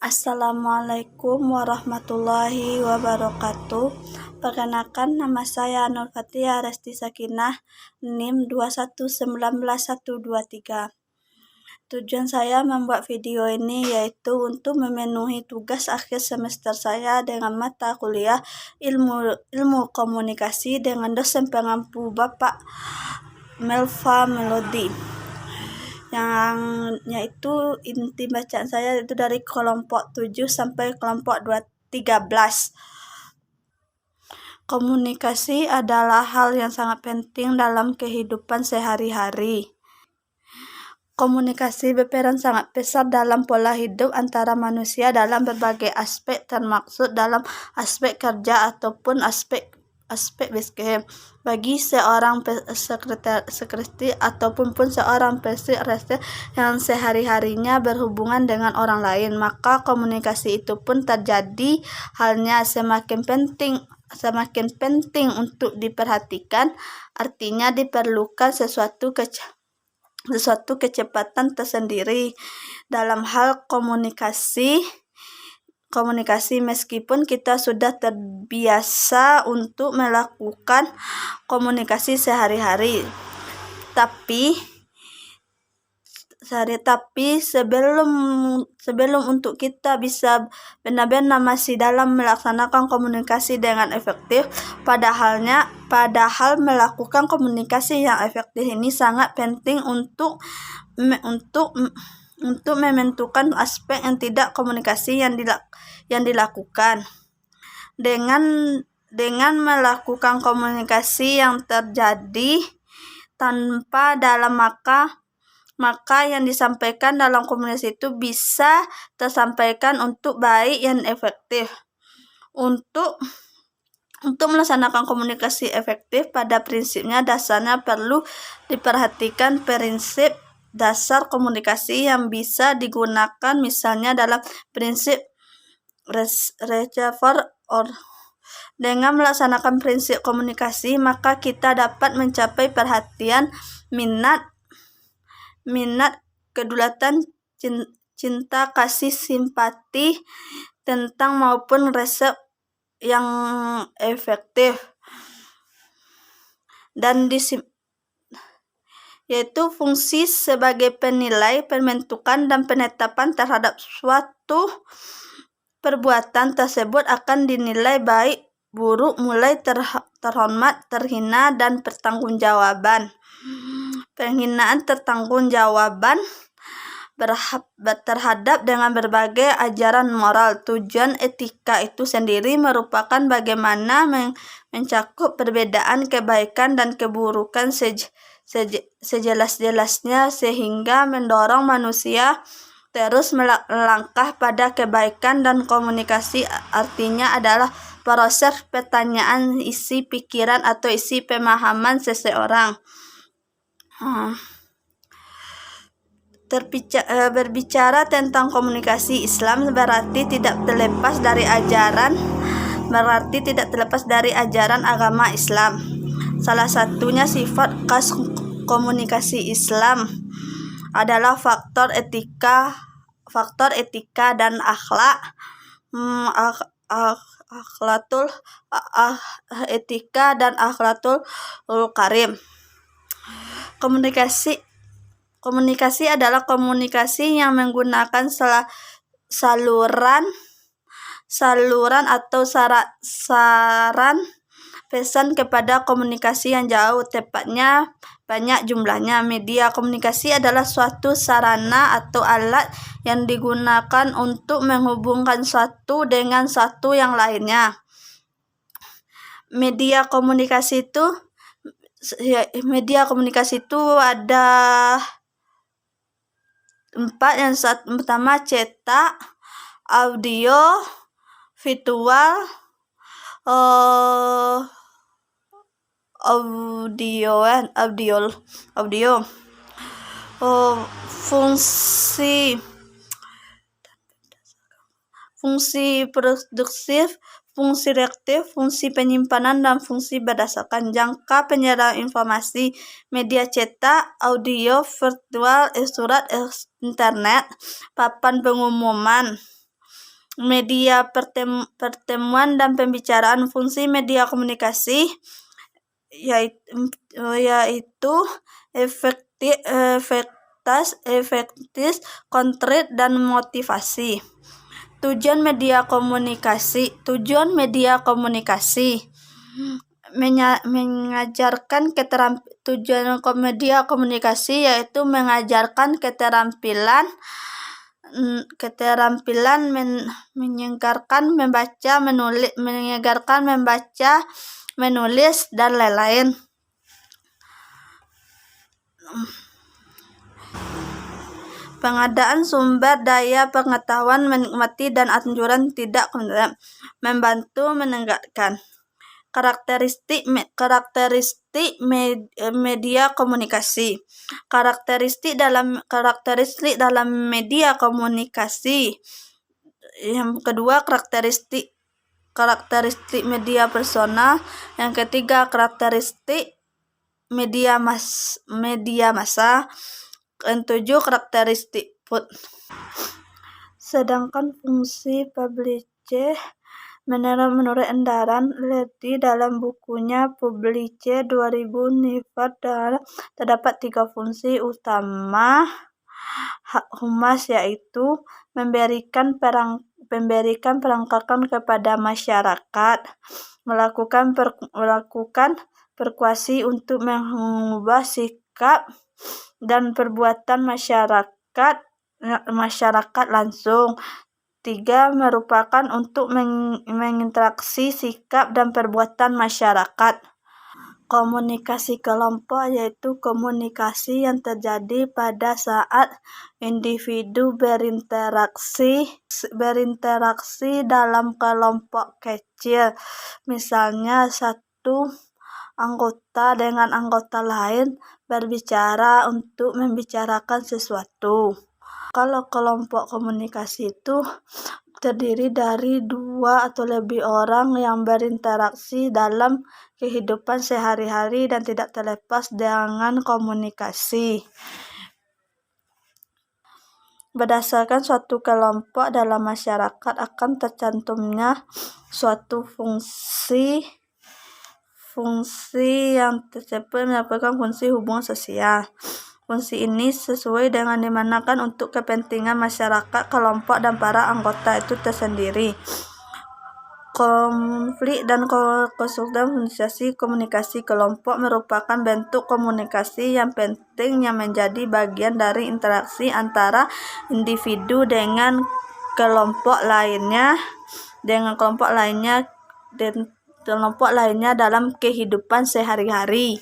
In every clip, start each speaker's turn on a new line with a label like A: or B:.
A: Assalamualaikum warahmatullahi wabarakatuh. Perkenalkan, nama saya Nur Fatia Resti Sakinah, NIM 2191123. Tujuan saya membuat video ini yaitu untuk memenuhi tugas akhir semester saya dengan mata kuliah ilmu komunikasi dengan dosen pengampu Bapak Melva Melody. Yaitu inti bacaan saya itu dari kelompok 7 sampai kelompok 13. Komunikasi adalah hal yang sangat penting dalam kehidupan sehari-hari. Komunikasi berperan sangat besar dalam pola hidup antara manusia dalam berbagai aspek, termaksud dalam aspek kerja ataupun aspek bisnis. Bagi seorang sekretari ataupun seorang presiden yang sehari-harinya berhubungan dengan orang lain, maka komunikasi itu pun terjadi halnya semakin penting untuk diperhatikan. Artinya diperlukan sesuatu kecepatan tersendiri dalam hal komunikasi meskipun kita sudah terbiasa untuk melakukan komunikasi sehari-hari. Tapi sebelum untuk kita bisa benar-benar masih dalam melaksanakan komunikasi dengan efektif, padahal melakukan komunikasi yang efektif ini sangat penting untuk menentukan aspek yang tidak komunikasi yang dilakukan. Dengan melakukan komunikasi yang terjadi tanpa dalam maka yang disampaikan dalam komunikasi itu bisa tersampaikan untuk baik dan efektif. Untuk melaksanakan komunikasi efektif, pada prinsipnya dasarnya perlu diperhatikan prinsip dasar komunikasi yang bisa digunakan, misalnya dalam prinsip receiver or. Dengan melaksanakan prinsip komunikasi, maka kita dapat mencapai perhatian, minat, kedulatan, cinta, kasih, simpati, tentang maupun resep yang efektif, dan yaitu fungsi sebagai penilai, pembentukan, dan penetapan terhadap suatu perbuatan tersebut akan dinilai baik, buruk, mulai terhormat, terhina, dan pertanggungjawaban. Penghinaan tertanggungjawabkan terhadap dengan berbagai ajaran moral. Tujuan etika itu sendiri merupakan bagaimana mencakup perbedaan kebaikan dan keburukan sejelas-jelasnya sehingga mendorong manusia terus melangkah pada kebaikan. Dan komunikasi artinya adalah proses pertanyaan isi pikiran atau isi pemahaman seseorang. Berbicara tentang komunikasi Islam berarti tidak terlepas dari ajaran agama Islam. Salah satunya sifat khas komunikasi Islam adalah faktor etika dan akhlak. Etika dan akhlakul karim. Komunikasi adalah komunikasi yang menggunakan saluran atau saran pesan kepada komunikasi yang jauh, tepatnya banyak jumlahnya. Media komunikasi adalah suatu sarana atau alat yang digunakan untuk menghubungkan satu dengan satu yang lainnya. Media komunikasi itu ada 4. Yang pertama cetak, audio, visual, audio. Fungsi produktif, fungsi reaktif, fungsi penyimpanan, dan fungsi berdasarkan jangka penyerahan informasi. Media cetak, audio, virtual, surat, internet, papan pengumuman. media pertemuan dan pembicaraan. Fungsi media komunikasi yaitu efektif, konkret, dan motivasi. Tujuan media komunikasi mengajarkan tujuan media komunikasi yaitu mengajarkan keterampilan membaca, menulis, dan lain-lain. Pengadaan sumber daya pengetahuan, menikmati, dan anjuran tidak membantu menegakkan karakteristik media komunikasi. Karakteristik dalam media komunikasi. Yang kedua, karakteristik media personal. Yang ketiga, karakteristik media massa. Ketujuh, karakteristik food. Sedangkan fungsi Publice menurut Endaran Leti dalam bukunya Publice 2000 Nifat terdapat 3 fungsi utama humas, yaitu memberikan perangkatan kepada masyarakat, melakukan persuasi untuk mengubah sikap dan perbuatan masyarakat langsung. 3. Merupakan untuk menginteraksi sikap dan perbuatan masyarakat. Komunikasi kelompok yaitu komunikasi yang terjadi pada saat individu berinteraksi dalam kelompok kecil. Misalnya, satu anggota dengan anggota lain berbicara untuk membicarakan sesuatu. Kalau kelompok komunikasi itu terdiri dari 2 atau lebih orang yang berinteraksi dalam kehidupan sehari-hari dan tidak terlepas dengan komunikasi. Berdasarkan suatu kelompok dalam masyarakat akan tercantumnya suatu fungsi yang tersebut merupakan fungsi hubungan sosial. Fungsi ini sesuai dengan dimanakan untuk kepentingan masyarakat, kelompok, dan para anggota itu tersendiri. Konflik dan konsultasi komunikasi kelompok merupakan bentuk komunikasi yang penting yang menjadi bagian dari interaksi antara individu dengan kelompok lainnya dalam kehidupan sehari-hari.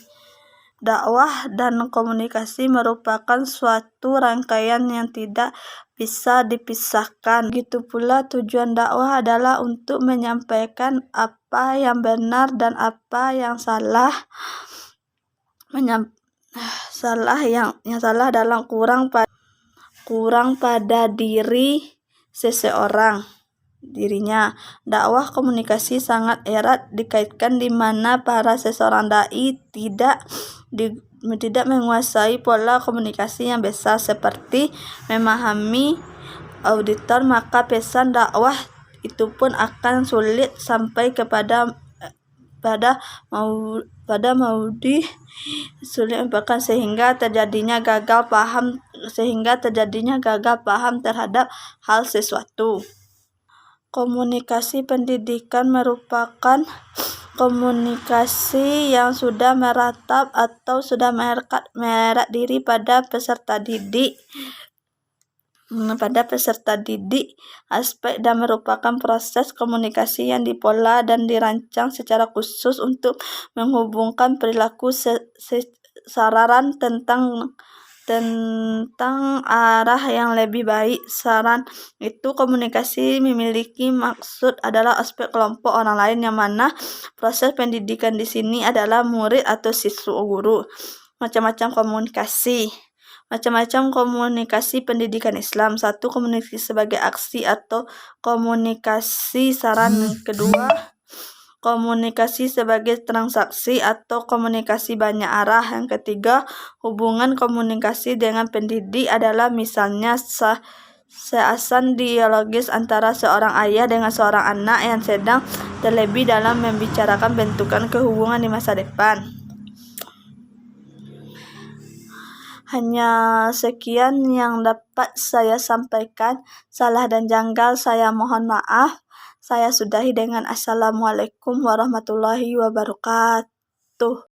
A: Dakwah dan komunikasi merupakan suatu rangkaian yang tidak bisa dipisahkan. Begitu pula tujuan dakwah adalah untuk menyampaikan apa yang benar dan apa yang salah. Yang salah dalam kurang pada diri seseorang. Dakwah komunikasi sangat erat dikaitkan di mana para seseorang dai tidak menguasai pola komunikasi yang besar seperti memahami auditor, maka pesan dakwah itu pun akan sulit sampai kepada maudi sulit sehingga terjadinya gagal paham terhadap hal sesuatu. Komunikasi pendidikan merupakan komunikasi yang sudah meratap atau sudah merekat diri pada peserta didik aspek dan merupakan proses komunikasi yang dipola dan dirancang secara khusus untuk menghubungkan perilaku saran tentang arah yang lebih baik. Saran itu komunikasi memiliki maksud adalah aspek kelompok orang lain, yang mana proses pendidikan di sini adalah murid atau siswa guru. Macam-macam komunikasi pendidikan Islam. 1. Komunikasi sebagai aksi atau komunikasi saran. Kedua, komunikasi sebagai transaksi atau komunikasi banyak arah. Yang ketiga, hubungan komunikasi dengan pendidik adalah misalnya seasan dialogis antara seorang ayah dengan seorang anak yang sedang terlebih dalam membicarakan bentukan kehubungan di masa depan. Hanya sekian yang dapat saya sampaikan. Salah dan janggal saya mohon maaf. Saya sudahi dengan Assalamualaikum warahmatullahi wabarakatuh.